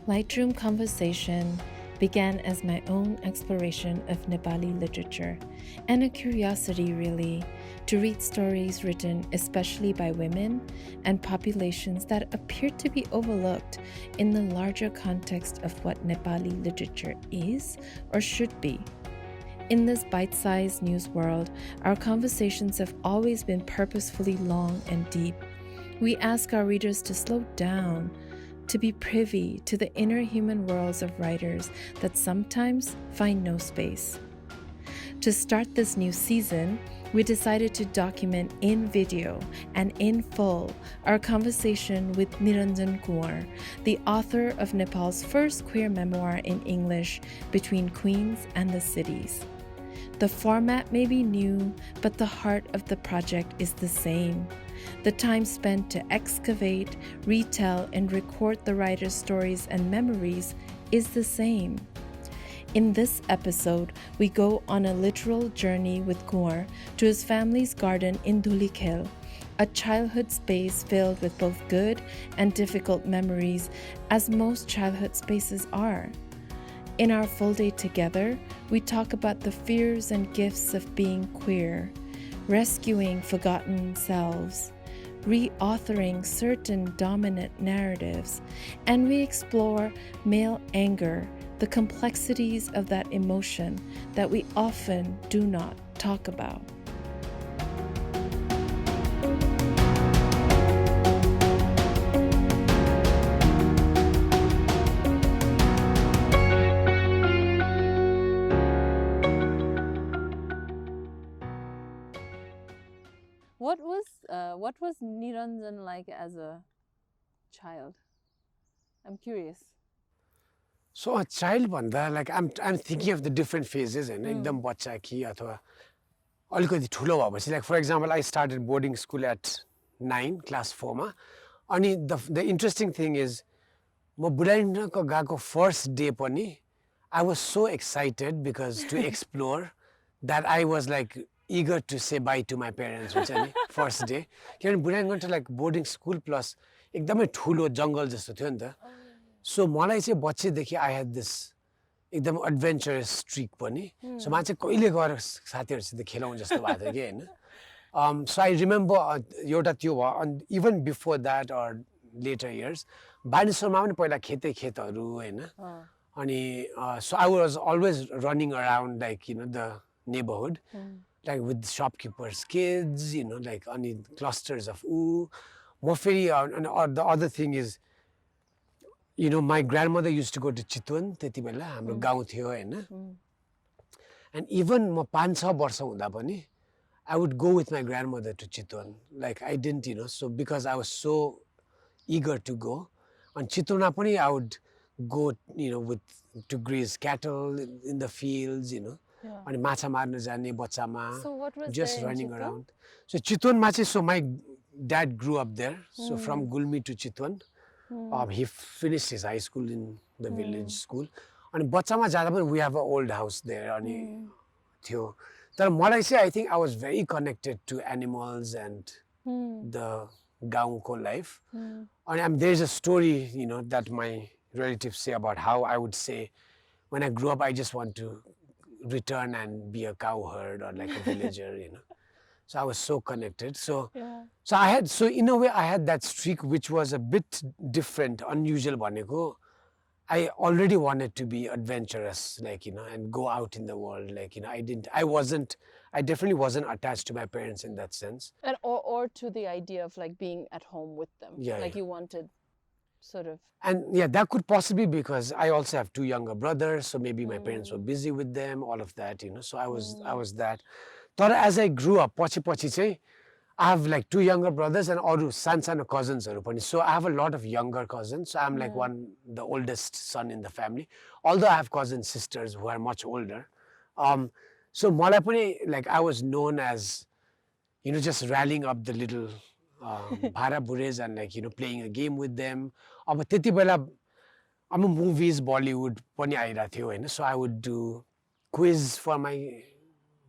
Lightroom Conversation began as my own exploration of Nepali literature and a curiosity, really, to read stories written especially by women and populations that appear to be overlooked in the larger context of what Nepali literature is or should be. In this bite-sized news world, our conversations have always been purposefully long and deep. We ask our readers to slow down, to be privy to the inner human worlds of writers that sometimes find no space. To start this new season, we decided to document in video and in full our conversation with Niranjan Kunwar, the author of Nepal's first queer memoir in English, Between Queens and the Cities. The format may be new, but the heart of the project is the same. The time spent to excavate, retell, and record the writer's stories and memories is the same. In this episode, we go on a literal journey with Kunwar to his family's garden in Dhulikhel, a childhood space filled with both good and difficult memories, as most childhood spaces are. In our full day together, we talk about the fears and gifts of being queer, rescuing forgotten selves, reauthoring certain dominant narratives, and we explore male anger, the complexities of that emotion that we often do not talk about. What was Niranjan like as a child? I'm curious. So a child भन्दा like I'm thinking of the different phases and एकदम बच्चा कि अथवा अलिकति ठुलो भएपछि like for example I started boarding school at 9 class 4 मा अनि the interesting thing is म बुढानीको गएको first day पनि I was so excited because to explore that I was like eager to say bye to my parents हुन्छ नि first day किनभने बुढानीको like boarding school plus एकदमै ठुलो जङ्गल जस्तो थियो नि त So मलाई चाहिँ बच्चैदेखि I had this एकदम adventurous streak पनि so मलाई चाहिँ कहिले गएर साथीहरुसित खेलौँ जस्तो भएको थियो के हैन so I remember एउटा त्यो भयो and even before that or later years बानेश्वरमा पनि पहिला खेतहरू हैन अनि so I was always running around like the neighborhood like with shopkeepers kids like अनि clusters of म फेरि or the other thing is my grandmother used to go to Chitwan त्यति बेला हाम्रो गाउँ थियो हैन and even म 5-6 वर्ष हुँदा पनि I would go with my grandmother to Chitwan like I didn't so because I was so eager to go and Chitwana पनि I would go with to graze cattle in the fields अनि माछा मार्न जाने बच्चामा So what was just there in running Chitwan? around so Chitwanमा चाहिँ so my dad grew up there so from Gulmi to Chitwan he finished his high school in the village school and बच्चामा जाँदा पनि we have an old house there अनि थियो तर मलाई चाहिँ I think I was very connected to animals and the गाउँको life and there's a story that my relatives say about how I would say when I grew up I just want to return and be a cowherd or like a villager so I was so connected so so in a way I had that streak which was a bit different unusual भनेको I already wanted to be adventurous like and go out in the world like I definitely wasn't attached to my parents in that sense And or to the idea of like being at home with them. You wanted sort of. And that could possibly be because I also have 2 younger brothers so maybe my parents were busy with them all of that so I was that but as I grew up पछि चाहिँ I have like 2 younger brothers and अरु सानो cousins पनि so I have a lot of younger cousins so I'm like the oldest son in the family although I have cousin sisters who are much older so मलाई पनि like I was known as just rallying up the little bhara bures and like playing a game with them अब त्यति बेला अब movies Bollywood पनि आइरा थियो हैन so I would do quiz for my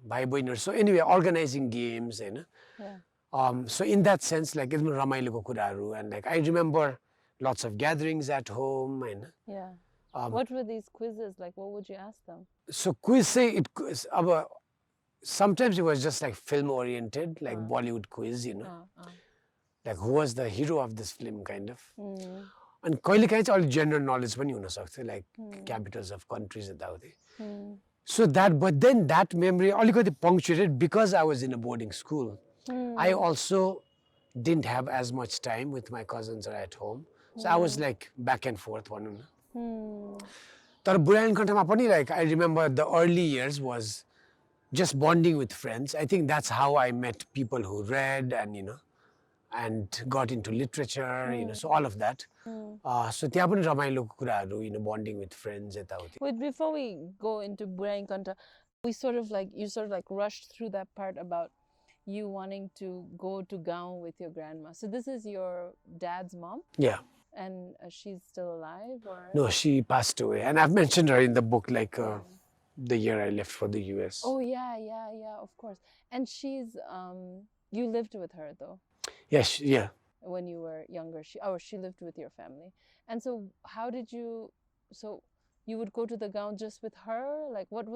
भाइ बहिनीहरु so anyway organizing games Hahn so in that sense like एकदम रमाइलोको कुराहरु and like I remember lots of gatherings at home. And Yeah. What were these quizzes like? What would you ask them? so quiz say sometimes it was just like film oriented, like Bollywood quiz, like who was the hero of this film kind of. And कहिले काहीँ चाहिँ अलिक general knowledge पनि हुन सक्छ, like capitals of countries यताउति. So that, but then that memory अलिकति punctuated because I was in a boarding school. I also didn't have as much time with my cousins or at home. So I was like back and forth भनौँ न. तर बुढानीकण्ठमा पनि like I remember the early years was just bonding with friends. I think that's how I met people who read and and got into literature, so all of that. So त्यहाँ पनि रमाइलो कुराहरू, bonding with friends यताउति. Wait, before we go into बुढानीकण्ठ, you sort of like rushed through that part about you wanting to go to Gaon with your grandma. So this is your dad's mom? Yeah. And she's still alive, or? No, she passed away. And I've mentioned her in the book, like the year I left for the US. Oh, yeah, of course. And she's, you lived with her though? Yes, yeah. When you were younger, she lived with your family. And so how did you, so you would go to the Gaon just with her? Like what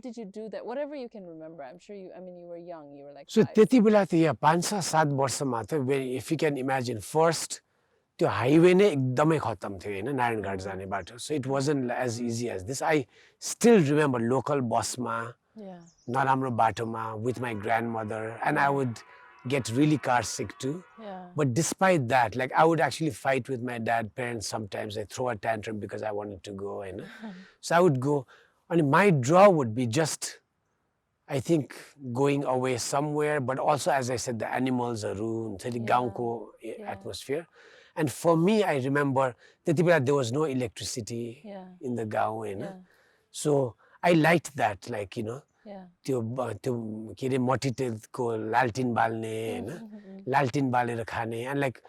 did you do there? Whatever you can remember. I'm sure you were young, you were like So 5. त्यति बेला त यहाँ 5-7 वर्षमा त, if you can imagine, first त्यो highway नै एकदमै खत्तम थियो हैन, नारायणघाट जाने बाटो. So it wasn't as easy as this. I still remember local बसमा, नराम्रो बाटोमा, with my grandmother, and I would get really car sick too. But despite that, like I would actually fight with my parents sometimes. I throw a tantrum because I wanted to go, so I would go. And my draw would be just, I think, going away somewhere, but also, as I said, the animals, the गाउँको atmosphere. And for me, I remember त्यति बेला there was no electricity in the गाउँ, so I liked that, like, त्यो के अरे मट्टीतेलको लालटिन बाल्ने, लालटिन बालेर खाने, and like,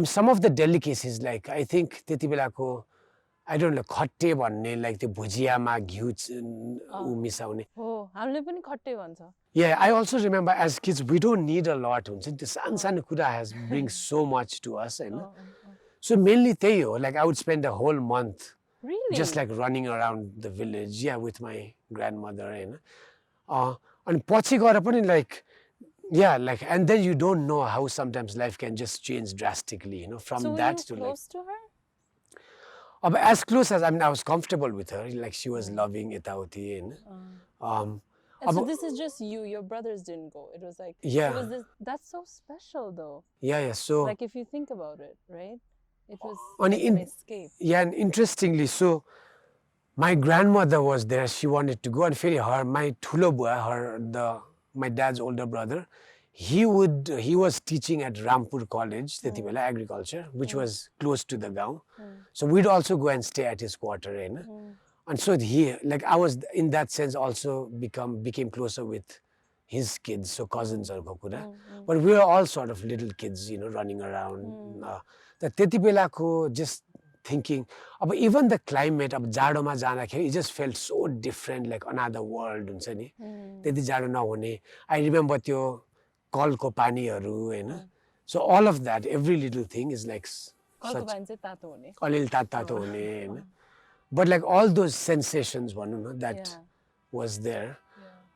some of the delicacies, like I think त्यति बेलाको, I don't know, खट्टे भन्ने, like त्यो भुजियामा घिउ मिसाउने. Oh, हामीले पनि खट्टे भन्छ. Yeah, I also remember as kids, we don't need a lot, हुन्छ नि, त्यो सानो कुरा brings so much to us, so mainly त्यही हो, like I would spend a whole month just like running around the village, with my grandmother, and पछि गएर पनि like, like, and then you don't know how sometimes life can just change drastically, from so that to like. Close to her? But as close as, I was comfortable with her, like she was loving यताउति, and so this is just you. Your brothers didn't go. It was like, it was this, that's so special though. Yeah. So like if you think about it, right? It was like an escape. Yeah, and interestingly, so my grandmother was there. She wanted to go, and my ठुलो बुवा, my dad's older brother, he was teaching at Rampur College, त्यति बेला, agriculture, which was close to the गाउँ. So we'd also go and stay at his quarter, and so like I was in that sense also became closer with his kids, so cousins हरुको कुरा. But we were all sort of little kids, running around. त्यति बेलाको just thinking, even the climate, जाडोमा जाँदाखेरि, it just felt so different, like another world, हुन्छ नि. त्यति जाडो नहुने. I remember त्यो कलको पानीहरू, so all of that, every little thing is like कलको पानी चाहिँ तातो हुने. अलिअलि तातो हुने, but like all those sensations, भनौँ न, that was there.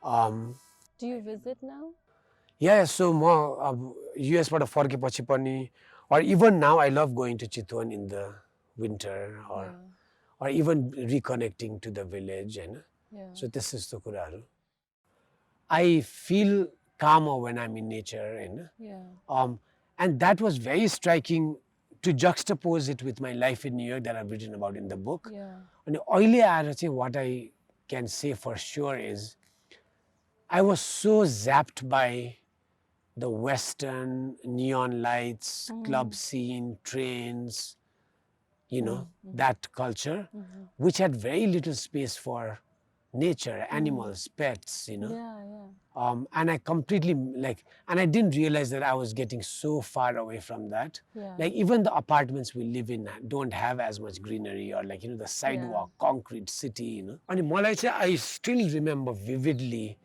Do you visit now? Yeah, so म US बाट फर्केपछि पनि, or even now, I love going to Chitwan in the winter, or even reconnecting to the village, so this is the कुराहरू. I feel calmer when I'm in nature, and that was very striking to juxtapose it with my life in New York that I've written about in the book. And अहिले आएर चाहिँ what I can say for sure is I was so zapped by the Western neon lights, club scene, trains, that culture, which had very little space for nature, animals, pets, and I completely and I didn't realize that I was getting so far away from that. Like even the apartments we live in don't have as much greenery, or like, the sidewalk, concrete city, And मलाई चाहिँ, I still remember vividly,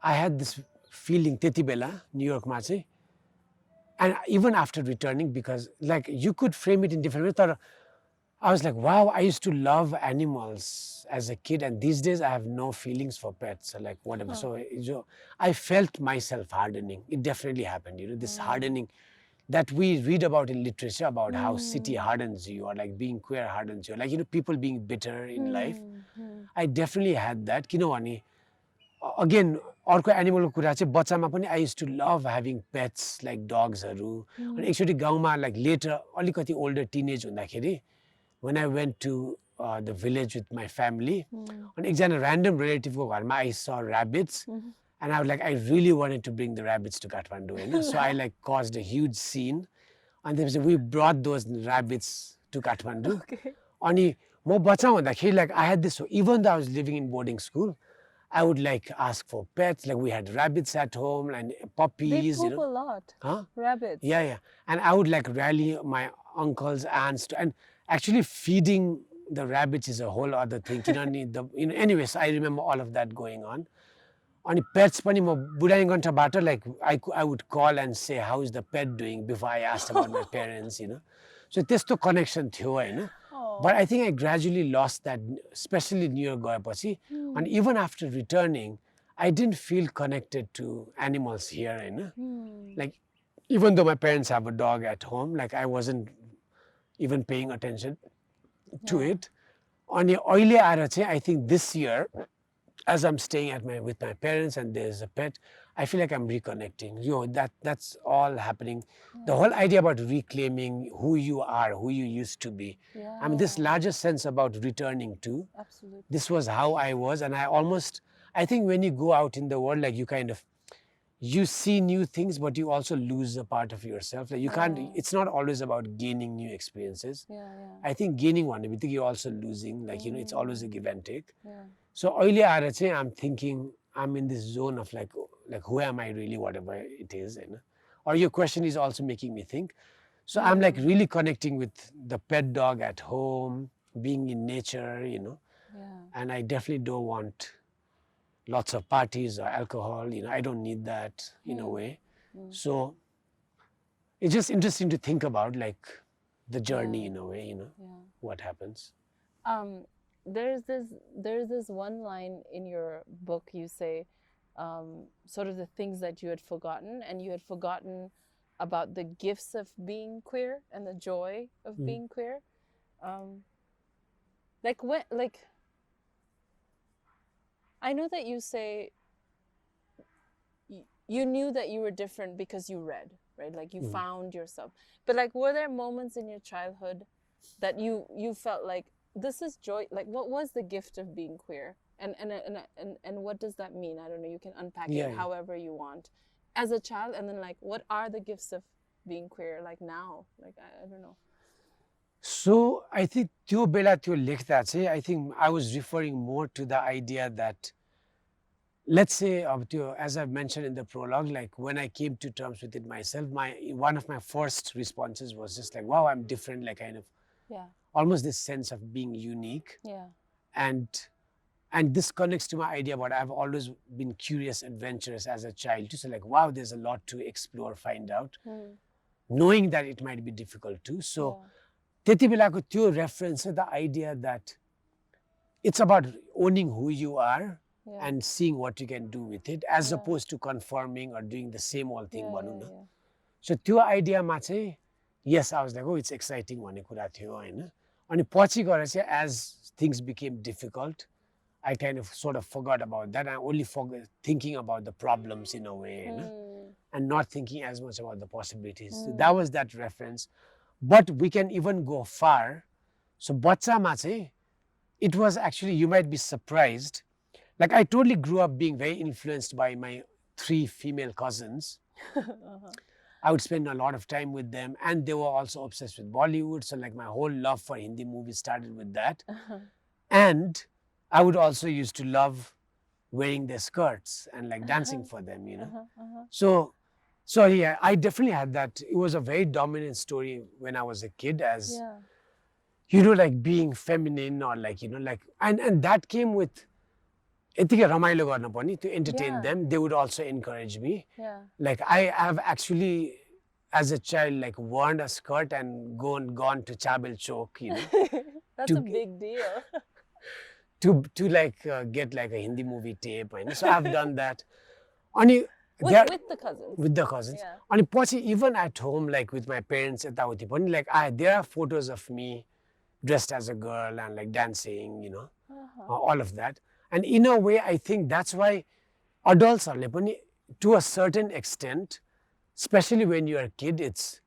I had this feeling त्यति बेला न्युयोर्कमा चाहिँ And even after returning, because like you could frame it in different ways. But I was like, wow, I used to love animals as a kid, and these days I have no feelings for pets, or like whatever. So I felt myself hardening. It definitely happened, this hardening that we read about in literature about how city hardens you, or like being queer hardens you, like people being bitter in life. I definitely had that. किनभने again अर्को एनिमलको कुरा चाहिँ बच्चामा पनि I use to love having pets like डग्सहरू अनि एकचोटि गाउँमा लाइक लेटर अलिकति ओल्डर टिनेज हुँदाखेरि when I went to the village with my family, and एकजना random relative को घरमा I saw rabbits, and I was like, I really wanted to bring the rabbits to Kathmandu, so I like caused a huge scene, and they said we brought those rabbits to Kathmandu. अनि म बच्चा हुँदाखेरि like I had this, even though I was living in boarding school, I would like ask for pets, like we had rabbits at home and puppies. They poop a lot. Huh? Rabbits. Yeah. And I would like rally my uncles, aunts, and actually feeding the rabbits is a whole other thing. Anyways, I remember all of that going on. अनि pets पनि म बुढानी गण्ठबाट like I would call and say how is the pet doing before I asked about my parents, So त्यस्तो connection थियो हैन. But I think I gradually lost that, especially New Year गएपछि. And even after returning, I didn't feel connected to animals here, Like even though my parents have a dog at home, like I wasn't even paying attention to it. अनि अहिले आएर चाहिँ I think this year, as I'm staying with my parents and there's a pet, I feel like I'm reconnecting. That's all happening. The whole idea about reclaiming who you are, who you used to be. I mean, this larger sense about returning to. Absolutely. This was how I was, and I think when you go out in the world, like you see new things, but you also lose a part of yourself. Like you can't, it's not always about gaining new experiences. I think gaining one, I think you're also losing, like, it's always a give and take. So अहिले आएर चाहिँ I'm thinking, I'm in this zone of like who am I really, whatever it is, or your question is also making me think. So I'm like really connecting with the pet dog at home, being in nature, and I definitely don't want lots of parties or alcohol, I don't need that in a way. So it's just interesting to think about like the journey in a way, what happens. There's this one line in your book. You say sort of the things that you had forgotten, and you had forgotten about the gifts of being queer and the joy of being queer. I know that you say you knew that you were different because you read, right? Like you found yourself. But like, were there moments in your childhood that you felt like this is joy? Like, what was the gift of being queer? And what does that mean? I don't know. You can unpack it however you want. As a child, and then like, what are the gifts of being queer? Like now, like I don't know. So I think त्यो बेला त्यो लेख्दा चाहिँ I think I was referring more to the idea that, let's say, as I've mentioned in the prologue, like when I came to terms with it myself, one of my first responses was just like, wow, I'm different, like kind of almost this sense of being unique. And this connects to my idea about I've always been curious, adventurous as a child too. So like, wow, there's a lot to explore, find out, knowing that it might be difficult too. So त्यति बेलाको त्यो reference, the idea that it's about owning who you are and seeing what you can do with it, as opposed to conforming or doing the same old thing. So त्यो आइडियामा चाहिँ, yes, I was like, oh, it's exciting भन्ने कुरा थियो हैन. अनि पछि गएर चाहिँ as things became difficult, I kind of sort of forgot about that. I only thinking about the problems in a way, and not thinking as much about the possibilities. So that was that reference. But we can even go far. So bachama चाहिँ, it was actually, you might be surprised, like I totally grew up being very influenced by my 3 female cousins. I would spend a lot of time with them, and they were also obsessed with Bollywood. So like my whole love for Hindi movies started with that. And I would also used to love wearing their skirts and like dancing for them, So yeah, I definitely had that. It was a very dominant story when I was a kid, as like being feminine, or like, like, and that came with यतिकै रमाइलो गर्न पनि, to entertain them. They would also encourage me. Like I have actually as a child like worn a skirt and gone to Chabel Chowk, you know, That's to a big deal. to like get like a Hindi movie tape, and so I've done that. Ani With the cousins. with the cousins. Yeah. And पछि even at home, like with my parents, यताउति पनि, like there are photos of me dressed as a girl and like dancing, you know, all of that. And in a way, I think that's why adults are पनि, to a certain extent, especially when you're a kid, it's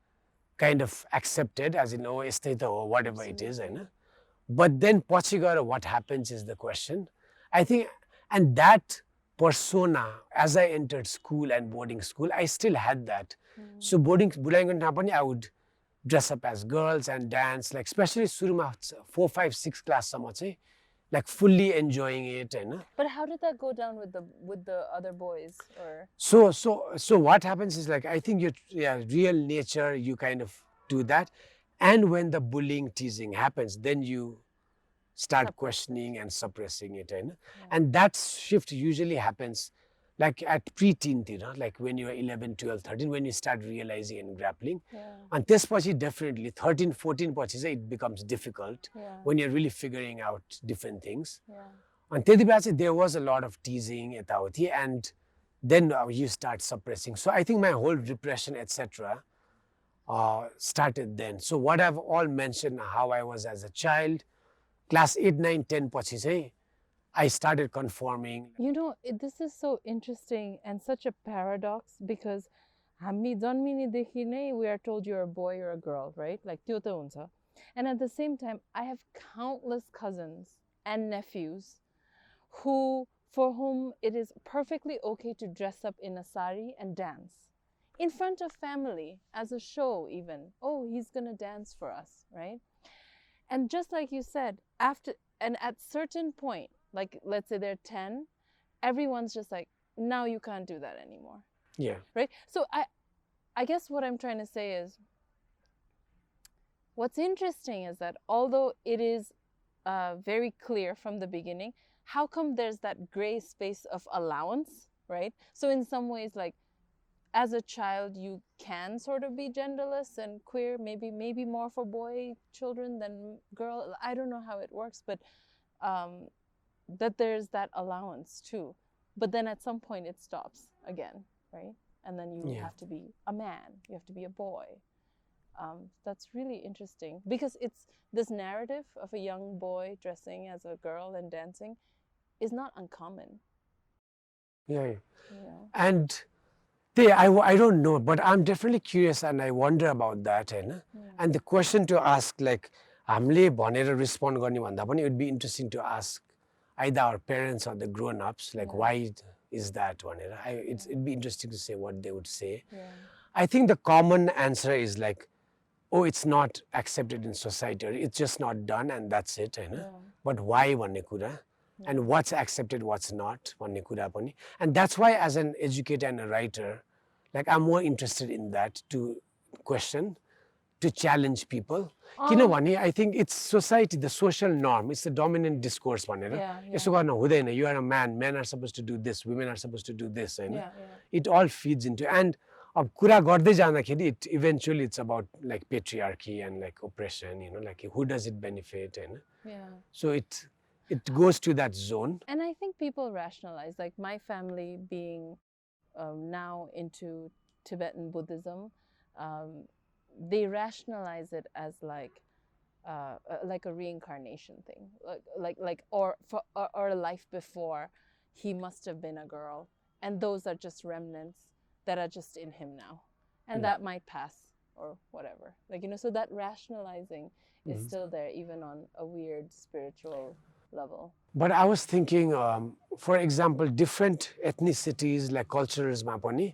kind of accepted as in, oh, यस्तै त हो, whatever it is, होइन. But then पछि गएर what happens is the question. I think, and that persona, as I entered school and boarding school, I still had that. So boarding पनि, I would dress up as girls and dance, like especially सुरुमा 4, 5, 6 क्लाससम्म चाहिँ like fully enjoying it, होइन. But how did that go down with the other boys? Or So what happens is, like, I think real nature, you kind of do that. And when the bullying, teasing happens, then you start questioning and suppressing it. And that shift usually happens like at pre-teen, like when you are 11, 12, 13, when you start realizing and grappling. And त्यसपछि definitely 13, 14 पछि चाहिँ it becomes difficult when you're really figuring out different things. And त्यति बेला चाहिँ there was a lot of teasing यताउति, and then you start suppressing. So I think my whole repression, etc., started then. So what I've all mentioned, how I was as a child, class 8, 9, 10 पछि चाहिँ I started conforming. You know, this is so interesting and such a paradox, because हामी जन्मिनेदेखि नै we are told you're a boy or a girl, right? Like त्यो त हुन्छ. And at the same time, I have countless cousins and nephews for whom it is perfectly okay to dress up in a sari and dance in front of family as a show even. Oh, he's gonna dance for us, right? And just like you said, at certain point, like let's say they're 10, everyone's just like, now you can't do that anymore. Yeah. Right? So I guess what I'm trying to say is, what's interesting is that although it is very clear from the beginning, how come there's that gray space of allowance, right? So in some ways, like, as a child, you can sort of be genderless and queer, maybe more for boy children than girl. I don't know how it works, but that there's that allowance too. But then at some point it stops again, right? And then you have to be a man, you have to be a boy. That's really interesting, because it's this narrative of a young boy dressing as a girl and dancing is not uncommon. Yeah. And I don't know, but I'm definitely curious and I wonder about that. And the question to ask, like, हामीले भनेर respond गर्ने भन्दा पनि, it would be interesting to ask either our parents or the grown-ups, like, why is that भनेर. It'd be interesting to say what they would say. I think the common answer is like, oh, it's not accepted in society, or it's just not done, and that's it. But why भन्ने कुरा, and what's accepted, what's not भन्ने कुरा पनि. And that's why, as an educator and a writer, like, I'm more interested in that, to question, to challenge people. किनभने I think it's society, the social norm, it's the dominant discourse भनेर. यसो गर्न हुँदैन, you are a man, men are supposed to do this, women are supposed to do this, it all feeds into. And अब कुरा गर्दै जाँदाखेरि eventually it's about like patriarchy and like oppression, like who does it benefit, so it goes to that zone. And I think people rationalize, like my family being now into Tibetan Buddhism, they rationalize it as like a reincarnation thing, or a life before he must have been a girl, and those are just remnants that are just in him now, and that might pass or whatever. Like, so that rationalizing is still there, even on a weird spiritual level. But I was thinking, for example, different ethnicities, like culturesमा पनि,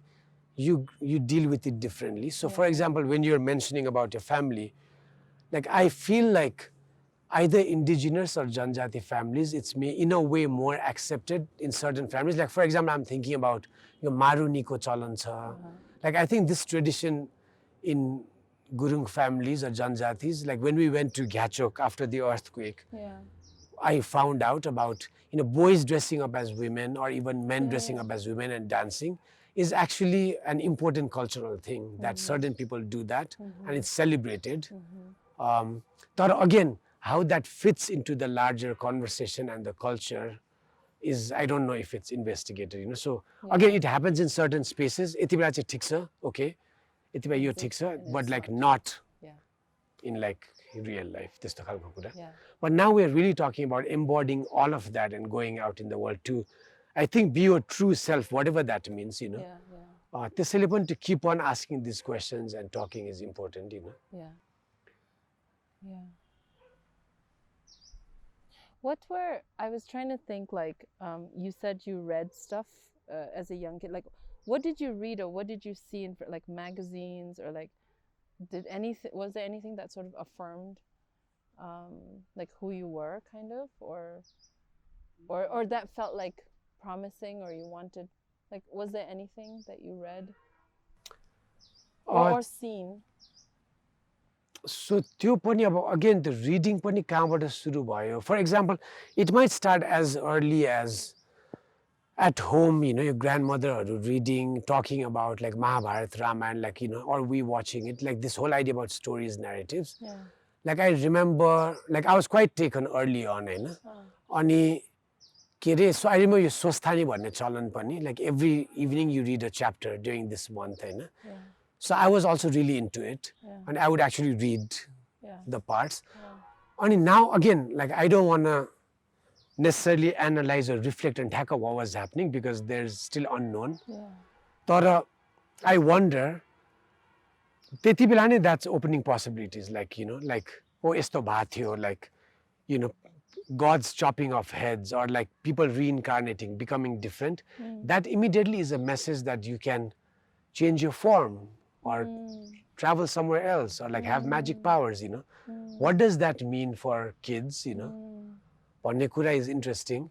you deal with it differently. So for example, when you're mentioning about your family, like, I feel like either indigenous or Janjati families, it's in a way more accepted in certain families. Like, for example, I'm thinking about your Maru Niko Chalan cha. Like, I think this tradition in Gurung families or Janjatis, like when we went to Gyachok after the earthquake, I found out about, boys dressing up as women, or even men dressing up as women and dancing. is actually an important cultural thing that certain people do that and it's celebrated. But again, how that fits into the larger conversation and the culture is, I don't know if it's investigated, you know. So again, it happens in certain spaces. यति बेला चाहिँ ठिक छ, okay. यति बेला यो ठिक छ, but like not in like real life, त्यस्तो खालको कुरा. But now we're really talking about embodying all of that and going out in the world to, I think, be your true self, whatever that means, you know. त्यसैले पनि to keep on asking these questions and talking is important, you know. What were, I was trying to think, like, you said you read stuff as a young kid. Like, what did you read or what did you see in like magazines, or like, was there anything that sort of affirmed like who you were, kind of, or that felt like promising, or you wanted, like, was there anything that you read or seen? So त्यो पनि अब again the reading पनि कहाँबाट सुरु भयो. For example, it might start as early as at home, you know, your grandmother reading, talking about like Mahabharata, Ramayana, like, you know, or we watching it, like this whole idea about stories, narratives. Like I remember, like I was quite taken early on, होइन. अनि के अरे, so I remember यो स्वस्थानी भन्ने चलन पनि, like every evening you read a chapter during this month, होइन. So I was also really into it, and I would actually read the parts. And now again, like I don't want to necessarily analyze or reflect on what was happening because there's still unknown. But I wonder, त्यति बेला नै that's opening possibilities, like, you know, like, oh, यस्तो भएको थियो, like, you know, God's chopping off heads, or like people reincarnating, becoming different. That immediately is a message that you can change your form, or travel somewhere else, or like have magic powers, you know. What does that mean for kids, you know? भन्ने कुरा is interesting.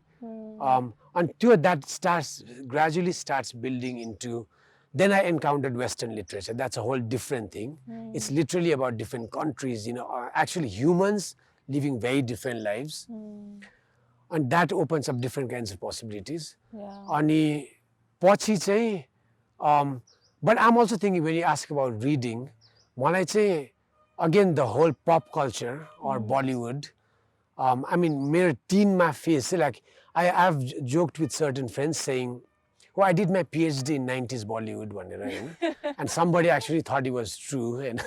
Until that gradually starts building into, then I encountered Western literature. That's a whole different thing. It's literally about different countries, you know, actually humans living very different lives. And that opens up different kinds of possibilities. अनि पछि चाहिँ, but I'm also thinking when you ask about reading, मलाई चाहिँ, again, the whole pop culture or Bollywood, I mean, मेरो टिनमा phase, like I've joked with certain friends saying, oh, I did my PhD in 90s Bollywood भनेर, होइन. And somebody actually thought it was true, and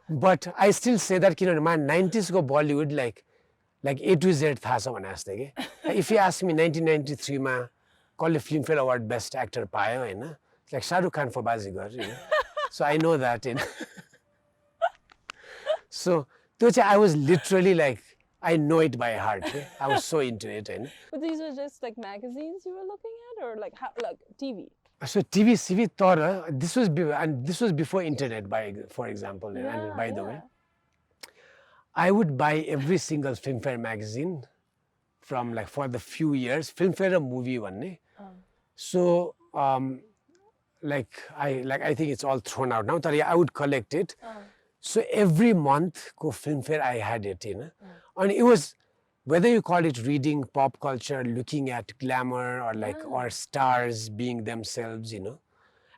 but I still say that, किनभने my 90s को Bollywood like A to Z थाहा छ भने जस्तै के. If you ask me 1993 मा कसले फिल्मफेयर अवार्ड बेस्ट एक्टर पायो, होइन, like Shahrukh Khan for Baazigar, you know. So I know that, you know. So त्यो चाहिँ I was literally like, I know it by heart. I was so into it, होइन. But these were just like magazines you were looking at, or like how, like TV? So TV, CV, तर this was before internet, for example, and by the way, I would buy every single Filmfare magazine from like for the few years, Filmfare movie भन्ने. So like I think it's all thrown out now. तर I would collect it. So every month को Filmfare I had it, you know. And it was, whether you call it reading pop culture, looking at glamour, or like or stars being themselves, you know.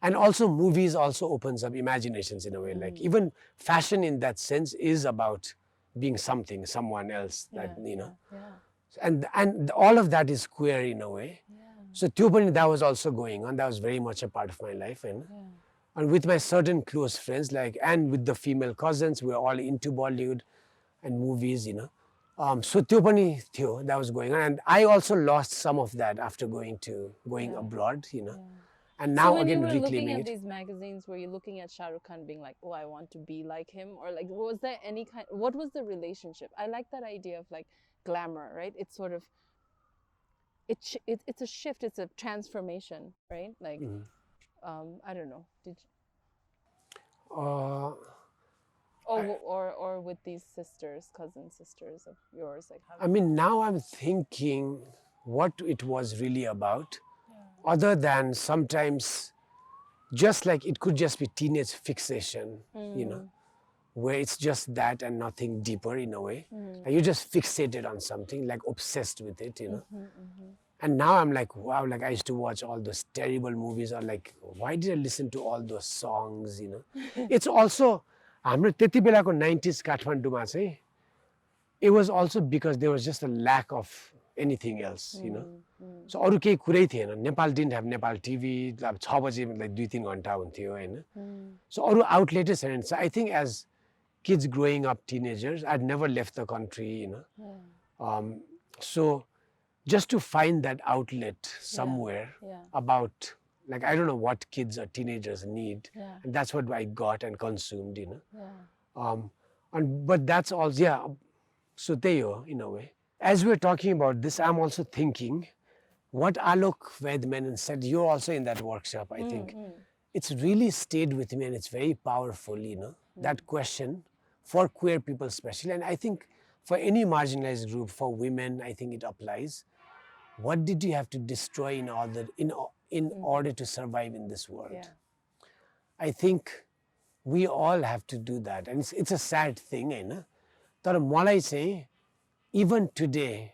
And also movies also opens up imaginations in a way. Like even fashion in that sense is about being something, someone else, that, you know. And all of that is queer in a way. So that was also going on. That was very much a part of my life. And with my certain close friends, like, and with the female cousins, we were all into Bollywood and movies, you know. So that was going on. And I also lost some of that after going abroad, you know. And now so again reclaiming it. So when you were looking at these magazines, were you looking at Shah Rukh Khan being like, oh, I want to be like him? Or like, was there any kind, what was the relationship? I like that idea of like glamour, right? It's sort of, it's a shift, it's a transformation, right? Like, I don't know, did you? Or with these cousin sisters of yours, like how? I mean, now I'm thinking what it was really about, other than sometimes just like it could just be teenage fixation, you know, where it's just that and nothing deeper in a way. Like you're just fixated on something, like obsessed with it, you know. And now I'm like, wow, like I used to watch all those terrible movies, or like, why did I listen to all those songs, you know? It's also, हाम्रो त्यति बेलाको 90s काठमाडौँमा चाहिँ, it was also because there was just a lack of anything else, you know? So अरू केही कुरै थिएन. Nepal didn't have Nepal TV. अब 6 बजे like 2-3 घन्टा हुन्थ्यो हैन. So अरू outlet छैन. So I think as kids growing up, teenagers, I'd never left the country, you know. So just to find that outlet somewhere about, like, I don't know what kids or teenagers need, and that's what I got and consumed, you know. But that's also, so त्यही हो in a way. As we're talking about this, I'm also thinking what Alok Vedmenon said. You're also in that workshop, I think. It's really stayed with me, and it's very powerful, you know, that question for queer people especially, and I think for any marginalized group, for women, I think it applies. What did you have to destroy in order to survive in this world? I think we all have to do that, and it's a sad thing, हैन? तर मलाई चाहिँ, even today,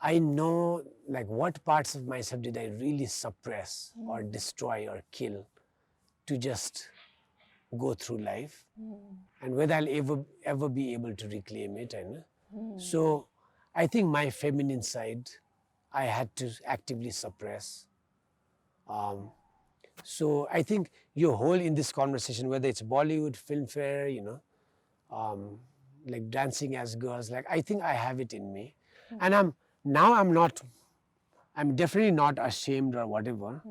I know like what parts of myself did I really suppress or destroy or kill to just go through life, and whether I'll ever be able to reclaim it, Hahn? So I think my feminine side, I had to actively suppress. So I think your whole in this conversation, whether it's Bollywood, Filmfare, you know, like dancing as girls, like I think I have it in me. And I'm definitely not ashamed or whatever.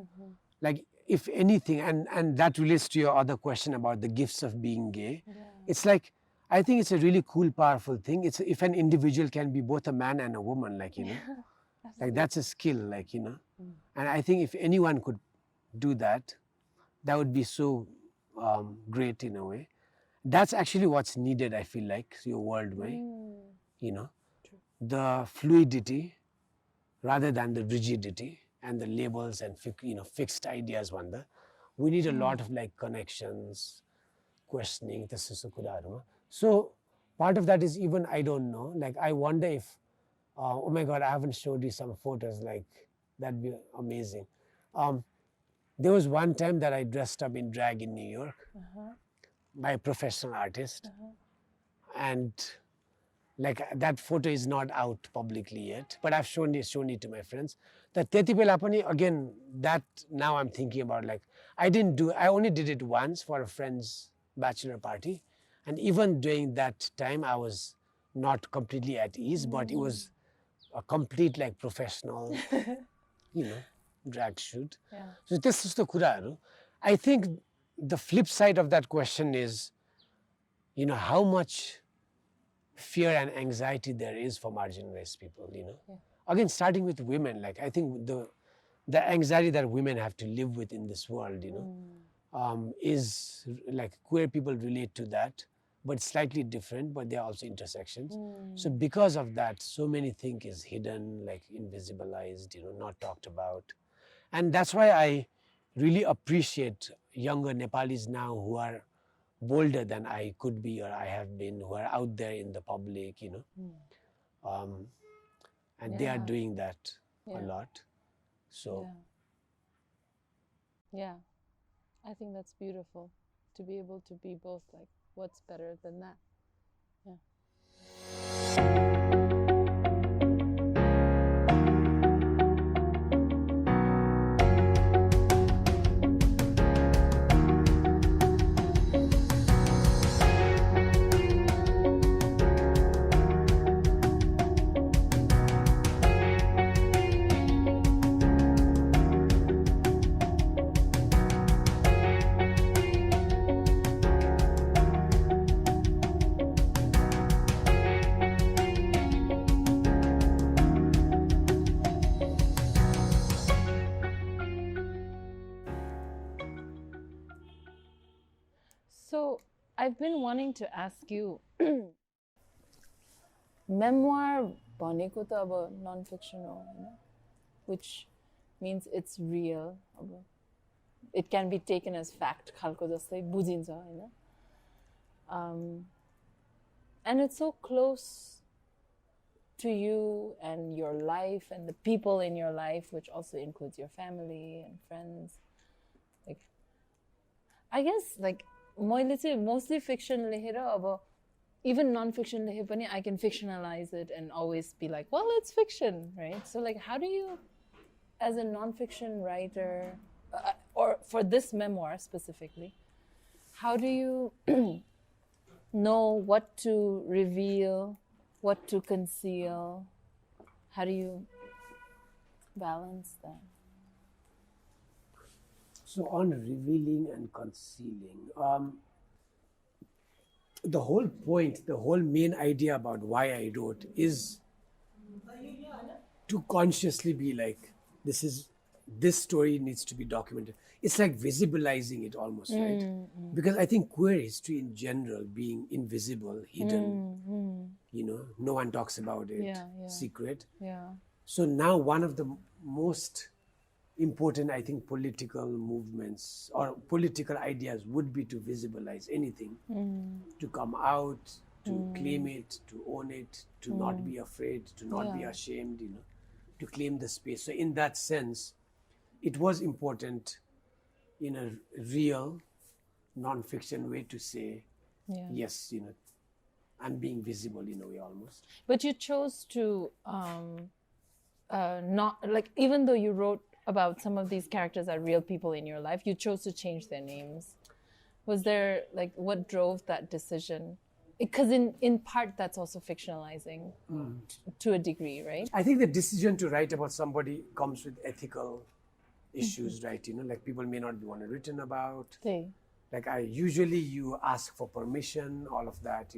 Like if anything, and that relates to your other question about the gifts of being gay. It's like, I think it's a really cool, powerful thing. It's if an individual can be both a man and a woman, like, you know. Like that's a skill, like, you know. And I think if anyone could do that, that would be so great in a way. That's actually what's needed, I feel like, your world way, you know. The fluidity rather than the rigidity and the labels and, you know, fixed ideas. We need a lot of like connections, questioning. So part of that is, even I don't know, like I wonder if, oh my God, I haven't showed you some photos, like that'd be amazing. There was one time that I dressed up in drag in New York by a professional artist, and like that photo is not out publicly yet, but I've shown it to my friends. That त्यति बेला पनि, again, that now I'm thinking about, like I only did it once for a friend's bachelor party, and even during that time I was not completely at ease, but it was a complete like professional, you know, drag shoot. So this is the kuraharu. I think the flip side of that question is, you know, how much fear and anxiety there is for marginalized people, you know. Again, starting with women, like I think the anxiety that women have to live with in this world, you know, is like queer people relate to that, but slightly different, but there are also intersections. So because of that, so many things is hidden, like invisibilized, you know, not talked about. And that's why I really appreciate younger Nepalis now who are bolder than I could be or I have been, who are out there in the public, you know. And they are doing that a lot. So yeah, I think that's beautiful, to be able to be both. Like, what's better than that? So I've been wanting to ask you, memoir भनेको त अब non-fiction हो, हैन? Which means it's real. It can be taken as fact खालको जस्तै बुझिन्छ, हैन? And it's so close to you and your life and the people in your life, which also includes your family and friends? Like, I guess like mostly fiction lehera, even non-fiction lehe pani I can fictionalize it and always be like, well, it's fiction, right? So like, how do you, as a non-fiction writer, or for this memoir specifically, how do you know what to reveal, what to conceal? How do you balance that? So on revealing and concealing, the whole point, the whole main idea about why I wrote is to consciously be like, this story needs to be documented. It's like visibilizing it almost, right? Because I think queer history in general, being invisible, hidden, no one talks about it, secret. Yeah. So now one of the most important, I think, political movements or political ideas would be to visibilize anything, to come out, to claim it, to own it, to not be afraid, to not be ashamed, to claim the space. So in that sense, it was important in a real non-fiction way to say, yes, I'm being visible in a way almost. But you chose to not, like, even though you wrote about some of these characters are real people in your life, you chose to change their names. Was there, like, what drove that decision? Because in part that's also fictionalizing to a degree, right? I think the decision to write about somebody comes with ethical issues, right? Like people may not be wanted written about. Like you ask for permission, all of that,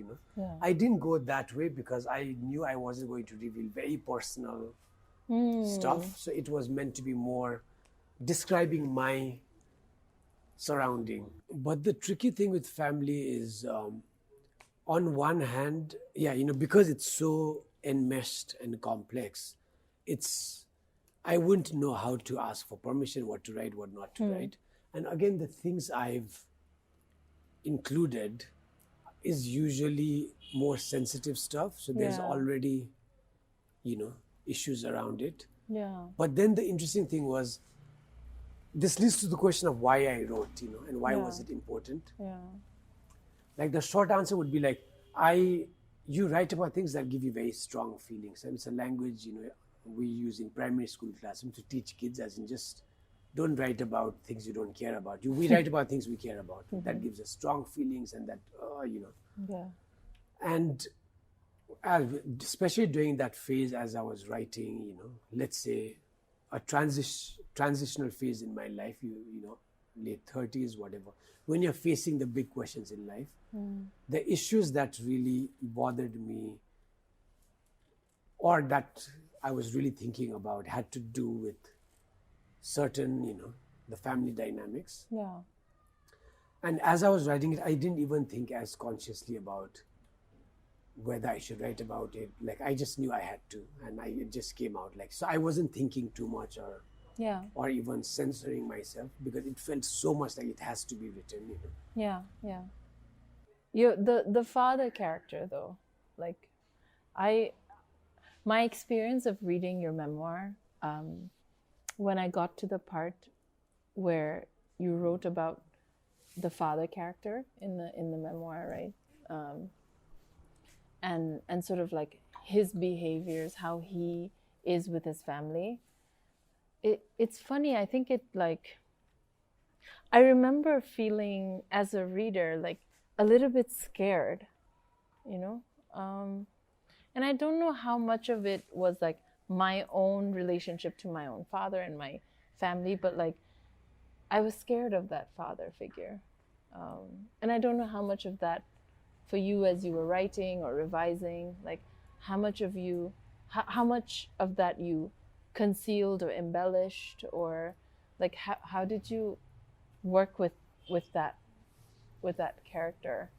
I didn't go that way because I knew I wasn't going to reveal very personal stuff. So it was meant to be more describing my surrounding. But the tricky thing with family is, on one hand, because it's so enmeshed and complex, I wouldn't know how to ask for permission, what to write, what not to write. And again, the things I've included is usually more sensitive stuff. So there's already, issues around it. But then the interesting thing was, this leads to the question of why I wrote, and why was it important? Like the short answer would be like, you write about things that give you very strong feelings. And it's a language, we use in primary school classroom to teach kids, as in just don't write about things you don't care about. We write about things we care about. That gives us strong feelings and that, And especially during that phase as I was writing, let's say a transitional phase in my life, late 30s, whatever, when you're facing the big questions in life, the issues that really bothered me or that I was really thinking about had to do with certain, the family dynamics. And as I was writing it, I didn't even think as consciously about whether I should write about it. Like I just knew I had to, and it just came out. Like, so I wasn't thinking too much or even censoring myself, because it felt so much like it has to be written. The father character, though, like my experience of reading your memoir, when I got to the part where you wrote about the father character in the memoir, right? And sort of like his behaviors, how he is with his family. It's funny, I think I remember feeling as a reader like a little bit scared, and I don't know how much of it was like my own relationship to my own father and my family, but like I was scared of that father figure. And I don't know how much of that for you as you were writing or revising, like how much of that you concealed or embellished, or like how did you work with that character?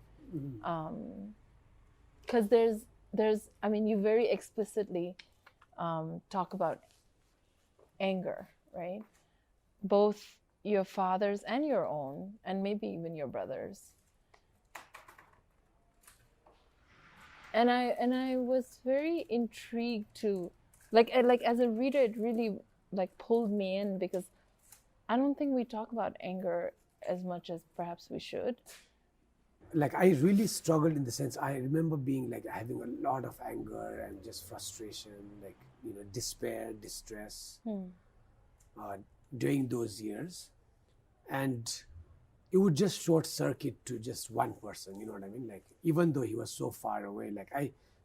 Because there's I mean, you very explicitly talk about anger, right? Both your father's and your own, and maybe even your brother's. And I was very intrigued to, like as a reader, it really like pulled me in, because I don't think we talk about anger as much as perhaps we should. Like I really struggled in the sense, I remember being like having a lot of anger and just frustration, like, you know, despair, distress during those years. And it would just short circuit to just one person, you know what I mean? Like, even though he was so far away, like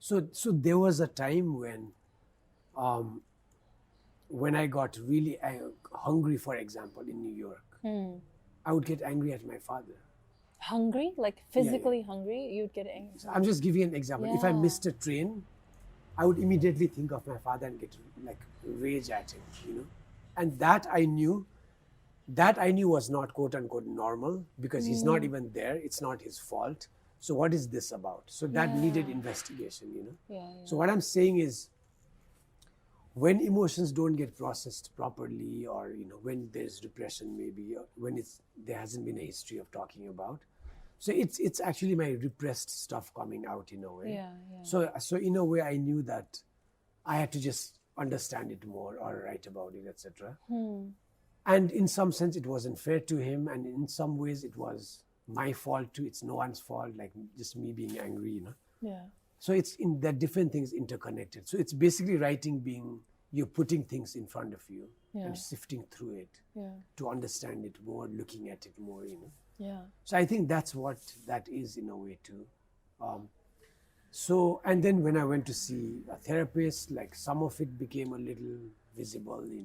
so there was a time when I got really hungry, for example, in New York, I would get angry at my father. Hungry, like physically hungry, you'd get angry. So I'm just giving you an example. If I missed a train, I would immediately think of my father and get like rage at him, you know. And that I knew was not quote unquote normal, because he's not even there. It's not his fault. So what is this about? So that needed investigation, you know. So what I'm saying is, when emotions don't get processed properly, or, you know, when there's repression, maybe, or when there hasn't been a history of talking about, so it's actually my repressed stuff coming out in a way. So in a way, I knew that I had to just understand it more or write about it, etc. And in some sense, it wasn't fair to him, and in some ways, it was my fault too. It's no one's fault, like just me being angry, you know. So it's in that different things interconnected. So it's basically writing being, you're putting things in front of you and sifting through it to understand it more, looking at it more, you know. So I think that's what that is in a way too. So, and then when I went to see a therapist, like some of it became a little visible, you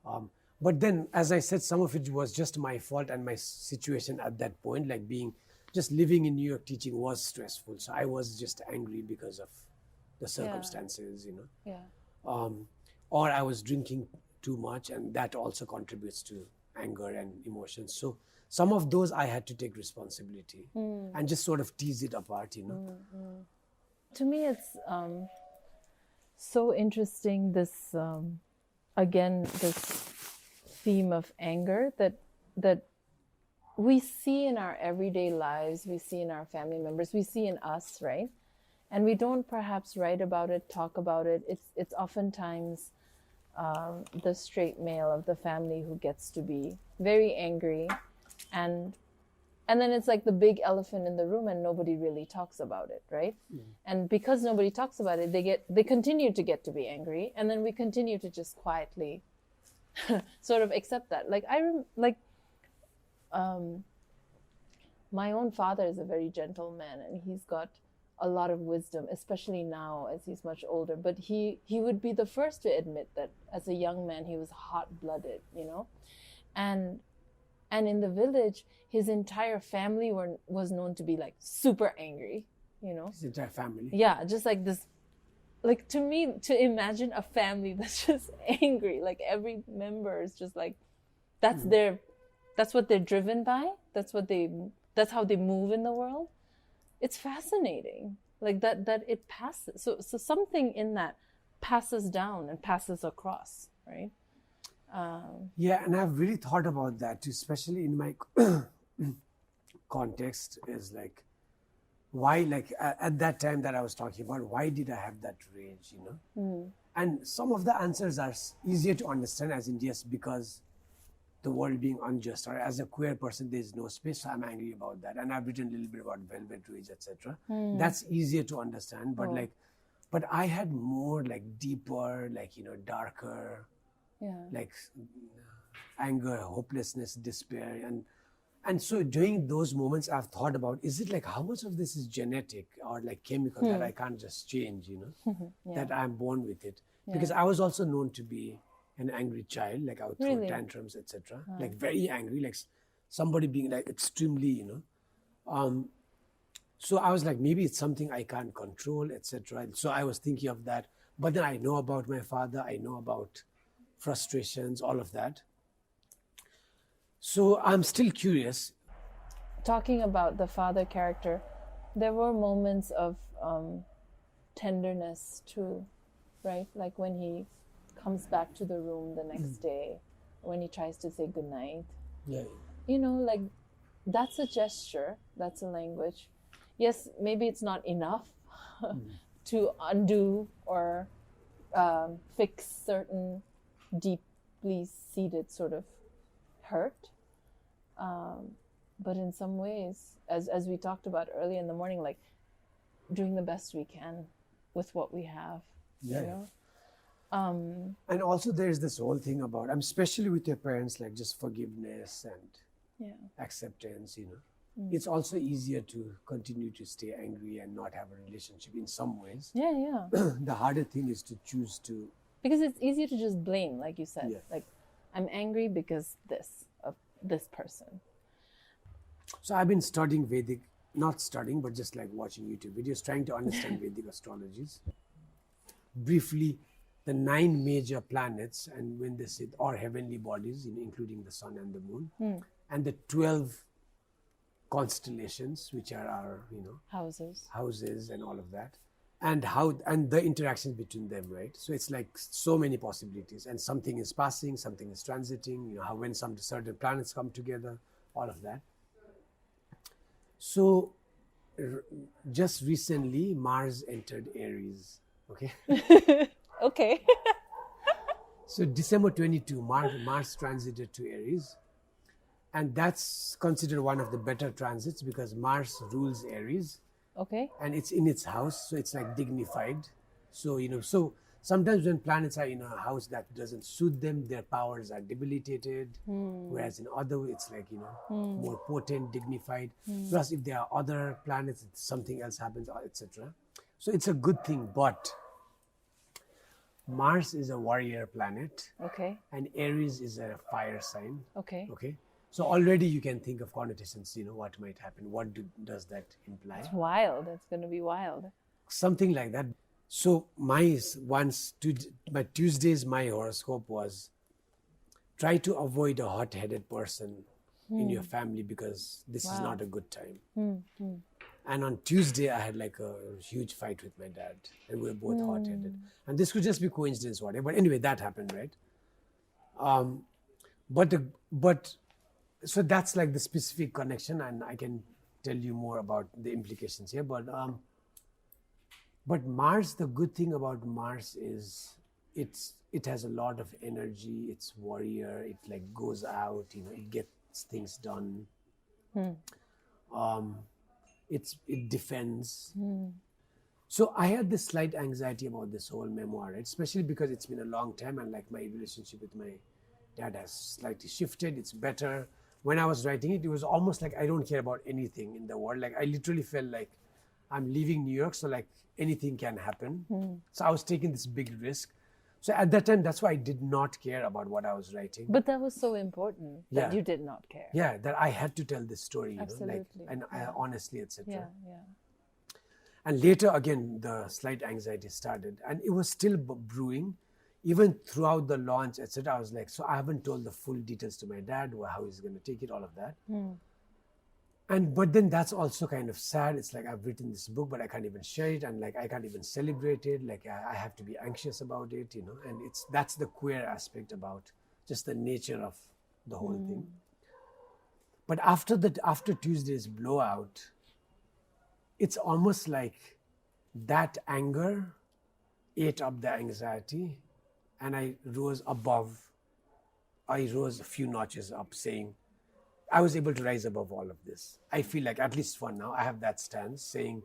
know. But then, as I said, some of it was just my fault and my situation at that point, like just living in New York teaching was stressful. So I was just angry because of the circumstances, you know. Or I was drinking too much, and that also contributes to anger and emotions. So some of those I had to take responsibility and just sort of tease it apart, you know. To me, it's so interesting, this again, this theme of anger that we see in our everyday lives, we see in our family members, we see in us, right? And we don't perhaps write about it, talk about it. It's oftentimes the straight male of the family who gets to be very angry, and then it's like the big elephant in the room, and nobody really talks about it, right? And because nobody talks about it, they continue to get to be angry, and then we continue to just quietly sort of accept that. Like my own father is a very gentle man, and he's got a lot of wisdom, especially now as he's much older. But he would be the first to admit that as a young man he was hot-blooded, you know. And in the village, his entire family was known to be like super angry, you know. His entire family. Yeah, just like this. Like, to me, to imagine a family that's just angry, like every member is just like, that's what they're driven by. That's how they move in the world. It's fascinating, like that it passes. So something in that passes down and passes across, right? Yeah, and I've really thought about that too, especially in my context, is like, why, like at that time that I was talking about, why did I have that rage, you know? And some of the answers are easier to understand, as in just because the world being unjust, or as a queer person there's no space, so I'm angry about that. And I've written a little bit about velvet rage, etc. That's easier to understand. But but I had more like deeper, like, you know, darker, like anger, hopelessness, despair, and so during those moments I've thought about, is it like how much of this is genetic or like chemical that I can't just change, you know, that I'm born with it? Because I was also known to be an angry child, like I would throw tantrums, etc. Like very angry, like somebody being like extremely, you know. So I was like, maybe it's something I can't control, etc. So I was thinking of that. But then I know about my father, I know about frustrations, all of that. So I'm still curious. Talking about the father character, there were moments of tenderness too, right? Like when he comes back to the room the next day, when he tries to say goodnight. You know, like that's a gesture, that's a language. Yes, maybe it's not enough, to undo or fix certain deeply seated sort of hurt. But in some ways, as we talked about early in the morning, like doing the best we can with what we have. Yeah. You know? And also there's this whole thing about, especially with your parents, like just forgiveness and acceptance, It's also easier to continue to stay angry and not have a relationship in some ways. Yeah. The harder thing is to choose to... Because it's easier to just blame, like you said. Yeah. Like, I'm angry because of this person. So I've been studying Vedic, not studying, but just like watching YouTube videos, trying to understand Vedic astrologies. Briefly, the 9 major planets, and when they say, or heavenly bodies, including the sun and the moon, and the 12 constellations, which are our, houses and all of that, and the interactions between them, right? So it's like so many possibilities, and something is passing, something is transiting, how when some certain planets come together, all of that. So just recently, Mars entered Aries, okay? Okay. So December 22, Mars transited to Aries. And that's considered one of the better transits because Mars rules Aries. Okay. And it's in its house, so it's like dignified. So, so sometimes when planets are in a house that doesn't suit them, their powers are debilitated. Whereas in other, it's like, more potent, dignified. Plus, if there are other planets, something else happens, etc. So it's a good thing, but Mars is a warrior planet. Okay. And Aries is a fire sign. Okay. So already you can think of connotations, what might happen. What does that imply? It's wild. It's going to be wild. Something like that. So my Tuesdays, my horoscope was try to avoid a hot-headed person in your family because this is not a good time. And on Tuesday, I had like a huge fight with my dad, and we were both hot-headed. And this could just be coincidence, whatever. But anyway, that happened, right? So that's like the specific connection, and I can tell you more about the implications here. But Mars, the good thing about Mars is it has a lot of energy. It's warrior. It like goes out. It gets things done. It defends. So I had this slight anxiety about this whole memoir, right? Especially because it's been a long time, and like my relationship with my dad has slightly shifted. It's better. When I was writing it, it was almost like I don't care about anything in the world. Like I literally felt like I'm leaving New York, so like anything can happen. So I was taking this big risk. So at that time, that's why I did not care about what I was writing. But that was so important that you did not care. Yeah, that I had to tell this story, Absolutely. and honestly, etc. Yeah. And later, again, the slight anxiety started, and it was still brewing. Even throughout the launch, etc., I was like, so I haven't told the full details to my dad, how he's going to take it, all of that. But then that's also kind of sad. It's like I've written this book, but I can't even share it, and like I can't even celebrate it. Like I have to be anxious about it, And that's the queer aspect about just the nature of the whole thing. But after Tuesday's blowout, it's almost like that anger ate up the anxiety. And I rose a few notches up, saying, I was able to rise above all of this. I feel like, at least for now, I have that stance, saying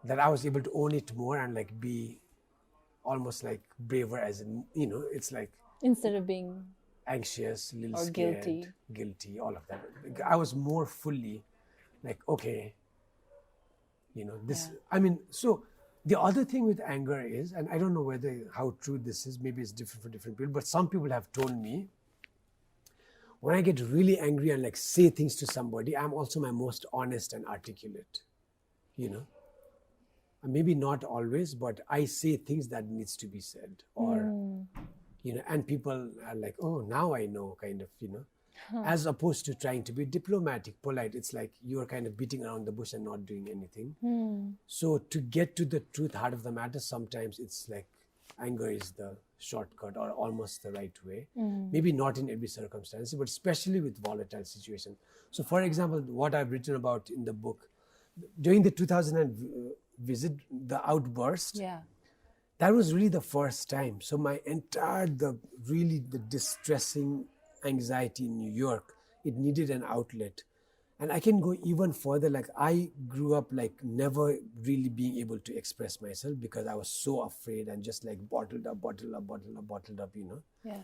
that I was able to own it more and like be almost like braver, as in, it's like... Instead of being... anxious, a little or scared, guilty, all of that. I was more fully like, okay, this... I mean, so... The other thing with anger is, and I don't know how true this is, maybe it's different for different people, but some people have told me, when I get really angry and like say things to somebody, I'm also my most honest and articulate, Maybe not always, but I say things that needs to be said, or, and people are like, oh, now I know, kind of, as opposed to trying to be diplomatic, polite. It's like you're kind of beating around the bush and not doing anything. So to get to the truth, heart of the matter, sometimes it's like anger is the shortcut or almost the right way. Maybe not in every circumstance, but especially with volatile situations. So for example, what I've written about in the book, during the visit, the outburst, Yeah. that was really the first time. So my entire, the distressing anxiety in New York, it needed an outlet. And I can go even further. Like I grew up like never really being able to express myself because I was so afraid and just like bottled up, you know. Yeah.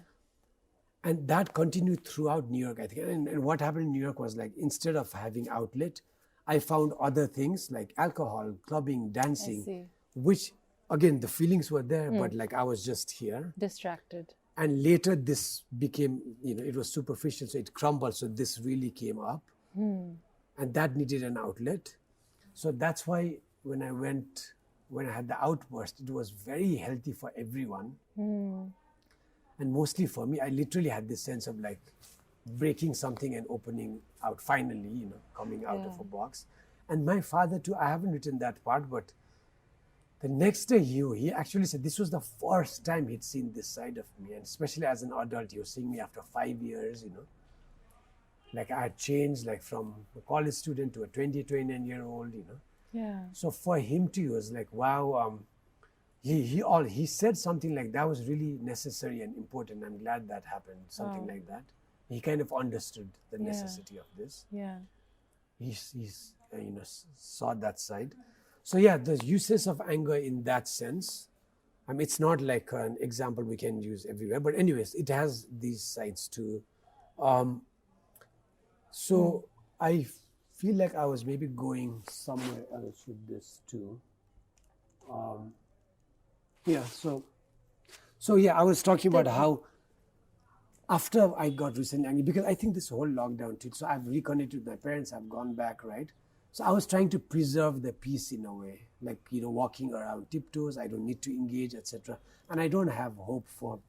And that continued throughout New York, I think. And what happened in New York was like, instead of having outlet, I found other things like alcohol, clubbing, I dancing, see. which again, the feelings were there, but like I was just here. Distracted. And later this became, you know, it was superficial, so it crumbled. So this really came up. And that needed an outlet. So that's why when I had the outburst, it was very healthy for everyone. And mostly for me, I literally had this sense of like breaking something and opening out, finally, you know, coming out of a box. And my father too, I haven't written that part, but the next day he actually said this was the first time he'd seen this side of me. And especially as an adult, he was seeing me after 5 years, you know. Like I had changed like from a college student to a 29-year-old, you know. Yeah. So for him too, he was like, wow, he said something like that was really necessary and important. I'm glad that happened, something like that. He kind of understood the necessity of this. Yeah. He's you know, saw that side. So yeah, the uses of anger in that sense, I mean, it's not like an example we can use everywhere, but anyways, it has these sides too. So I feel like I was maybe going somewhere else with this too. Yeah, so yeah, I was talking about how after I got recently angry, because I think this whole lockdown too, so I've reconnected with my parents, I've gone back, right? So I was trying to preserve the peace in a way, like, you know, walking around tiptoes, I don't need to engage, etc. And I don't have hope for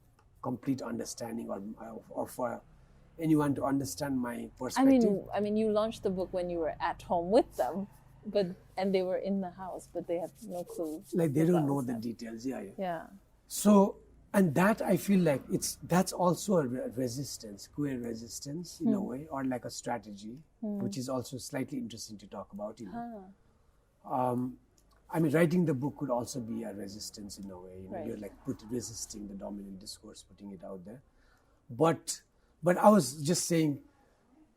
complete understanding or for anyone to understand my perspective. I mean, you launched the book when you were at home with them, and they were in the house, but they have no clue. Like they what don't that know was the then. details. Yeah. Yeah. So, and that I feel like that's also a resistance, queer resistance in a way, or like a strategy, which is also slightly interesting to talk about. You know, I mean, writing the book could also be a resistance in a way. You know, Right. you're like resisting the dominant discourse, putting it out there. But I was just saying,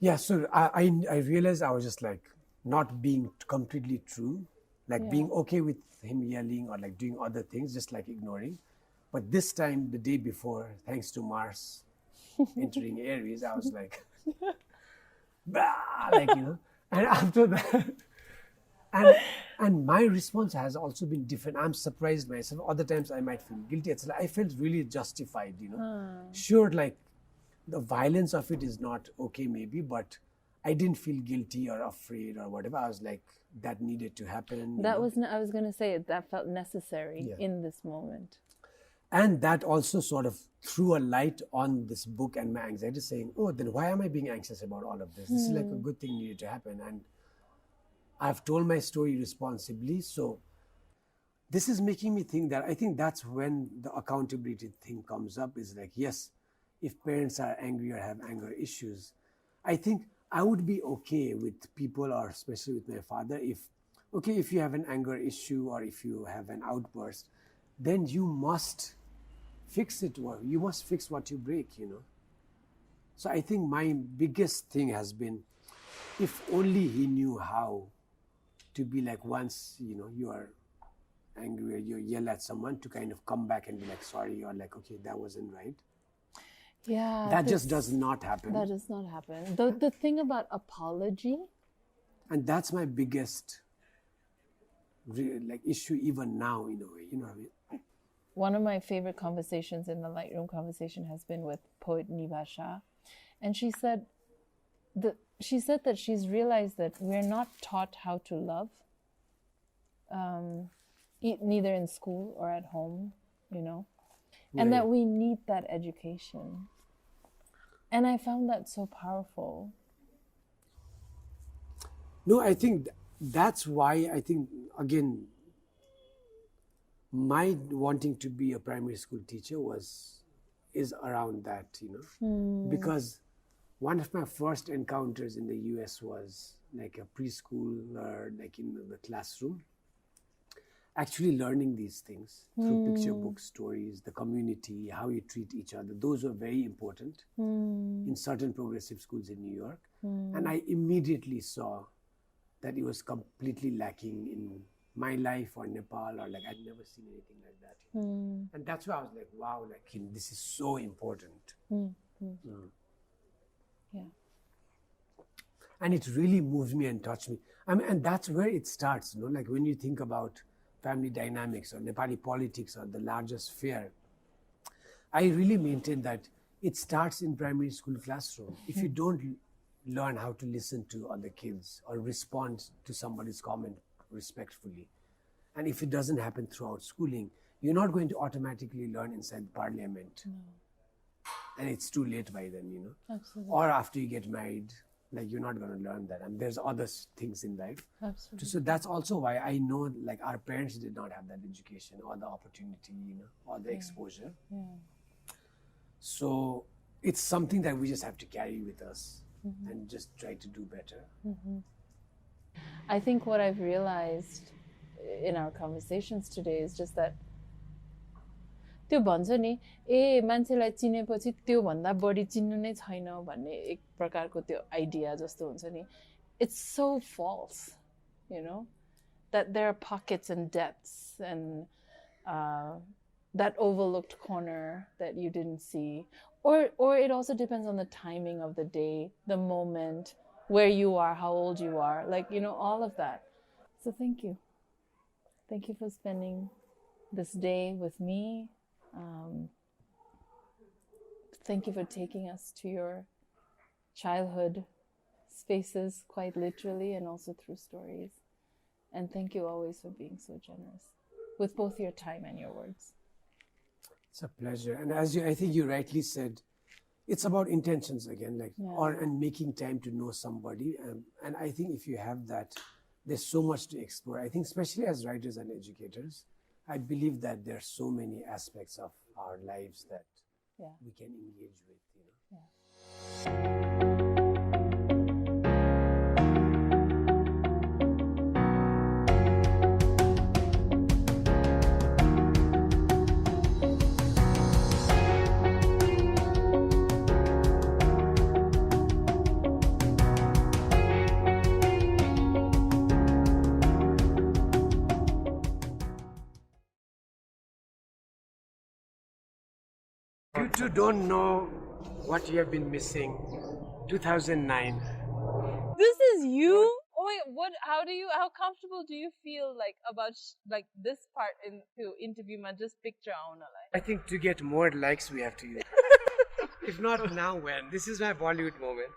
yeah. So I realized I was just like not being completely true, like being okay with him yelling or like doing other things, just like ignoring. But this time, the day before, thanks to Mars entering Aries, I was like, bah, like, you know. And after that, and my response has also been different. I'm surprised myself. Other times I might feel guilty. It's like I felt really justified, you know. Sure, like the violence of it is not okay, maybe, but I didn't feel guilty or afraid or whatever. I was like, that needed to happen. That was, I was going to say, that felt necessary in this moment. And that also sort of threw a light on this book and my anxiety, saying, oh, then why am I being anxious about all of this? This is like a good thing needed to happen. And I've told my story responsibly. So this is making me think that I think that's when the accountability thing comes up, is like, yes, if parents are angry or have anger issues, I think I would be okay with people, or especially with my father, if you have an anger issue or if you have an outburst, then you must fix it, or you must fix what you break, you know. So I think my biggest thing has been, if only he knew how to be like, once, you know, you are angry or you yell at someone, to kind of come back and be like, sorry, or like, okay, that wasn't right. Yeah. That just does not happen. That does not happen. The thing about apology. And that's my biggest like issue even now, in a way, you know what I mean? One of my favorite conversations in the Lightroom Conversation has been with poet Niva Shah. And she said that she's realized that we're not taught how to love, neither in school or at home, you know, and that we need that education. And I found that so powerful. No, I think that's why I think, again, my wanting to be a primary school teacher is around that, you know, because one of my first encounters in the US was like a preschooler, like in the classroom. actually learning these things through picture book stories, the community, how you treat each other. Those were very important in certain progressive schools in New York. And I immediately saw that it was completely lacking in my life or Nepal, or like I'd never seen anything like that. And that's why I was like, wow, like this is so important. Yeah. And it really moves me and touched me. I mean, and that's where it starts, like when you think about family dynamics or Nepali politics or the larger sphere, I really maintain that it starts in primary school classroom. If you don't learn how to listen to other kids or respond to somebody's comment respectfully, and if it doesn't happen throughout schooling, you're not going to automatically learn inside parliament. And it's too late by then, Absolutely. Or after you get married, like you're not going to learn that. And there's other things in life. Absolutely. So that's also why I know like our parents did not have that education or the opportunity, or the exposure. Yeah. So it's something that we just have to carry with us and just try to do better. I think what I've realized in our conversations today is just that त्यो भन्छ नि मान्छेलाई चिनेपछि त्यो भन्दा बढी चिन्नु नै छैन भन्ने एक प्रकारको त्यो आइडिया जस्तो हुन्छ नि. It's so false, that there are pockets and depths and that overlooked corner that you didn't see, or it also depends on the timing of the day, the moment, where you are, how old you are, like all of that. So thank you for spending this day with me. Thank you for taking us to your childhood spaces quite literally and also through stories. And thank you always for being so generous with both your time and your words. It's a pleasure. And as I think you rightly said, it's about intentions again, and making time to know somebody. And I think if you have that, there's so much to explore. I think especially as writers and educators, I believe that there are so many aspects of our lives that we can engage with, You two don't know what you have been missing. 2009. This is you? Oh wait, how comfortable do you feel about this part in to interview ma just picture auna lai? I think to get more likes we have to use. If not now, when? This is my Bollywood moment.